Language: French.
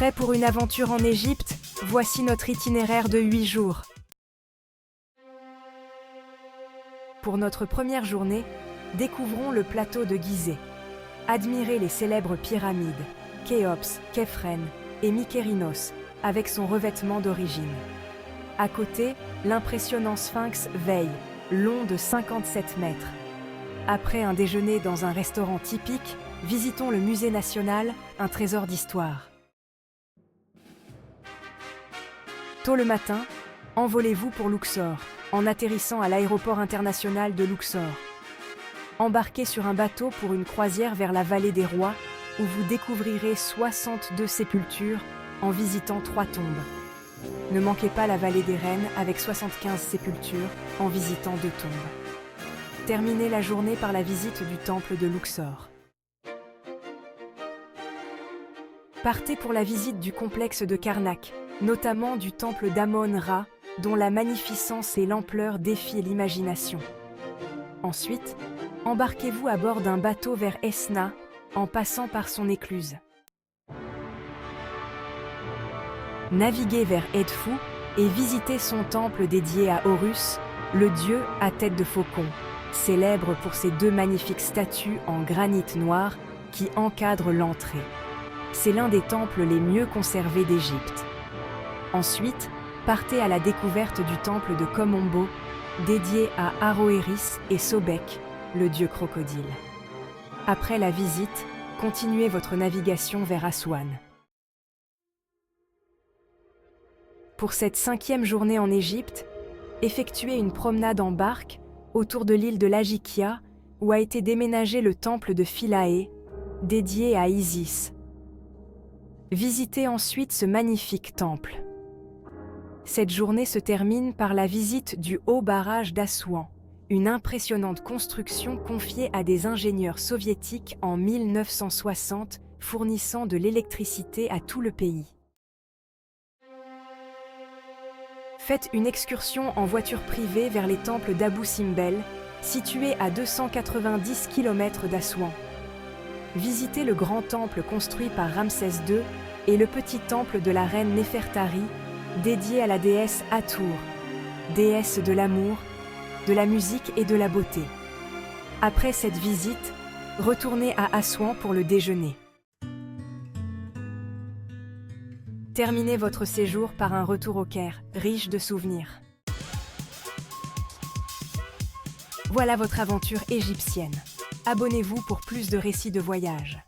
Prêt pour une aventure en Égypte? Voici notre itinéraire de 8 jours. Pour notre première journée, découvrons le plateau de Gizeh. Admirez les célèbres pyramides, Khéops, Khéphren et Mykérinos, avec son revêtement d'origine. À côté, l'impressionnant sphinx veille, long de 57 mètres. Après un déjeuner dans un restaurant typique, visitons le musée national, un trésor d'histoire. Tôt le matin, envolez-vous pour Luxor, en atterrissant à l'aéroport international de Luxor. Embarquez sur un bateau pour une croisière vers la vallée des rois, où vous découvrirez 62 sépultures en visitant 3 tombes. Ne manquez pas la vallée des reines avec 75 sépultures en visitant 2 tombes. Terminez la journée par la visite du temple de Luxor. Partez pour la visite du complexe de Karnak, notamment du temple d'Amon-Ra, dont la magnificence et l'ampleur défient l'imagination. Ensuite, embarquez-vous à bord d'un bateau vers Esna, en passant par son écluse. Naviguez vers Edfou et visitez son temple dédié à Horus, le dieu à tête de faucon, célèbre pour ses 2 magnifiques statues en granit noir qui encadrent l'entrée. C'est l'un des temples les mieux conservés d'Égypte. Ensuite, partez à la découverte du temple de Komombo, dédié à Aroëris et Sobek, le dieu crocodile. Après la visite, continuez votre navigation vers Aswan. Pour cette 5e journée en Égypte, effectuez une promenade en barque autour de l'île de Lajikia, où a été déménagé le temple de Philae, dédié à Isis. Visitez ensuite ce magnifique temple. Cette journée se termine par la visite du haut barrage d'Assouan, une impressionnante construction confiée à des ingénieurs soviétiques en 1960, fournissant de l'électricité à tout le pays. Faites une excursion en voiture privée vers les temples d'Abou Simbel, situés à 290 km d'Assouan. Visitez le grand temple construit par Ramsès II et le petit temple de la reine Néfertari, dédié à la déesse Atour, déesse de l'amour, de la musique et de la beauté. Après cette visite, retournez à Assouan pour le déjeuner. Terminez votre séjour par un retour au Caire, riche de souvenirs. Voilà votre aventure égyptienne. Abonnez-vous pour plus de récits de voyage.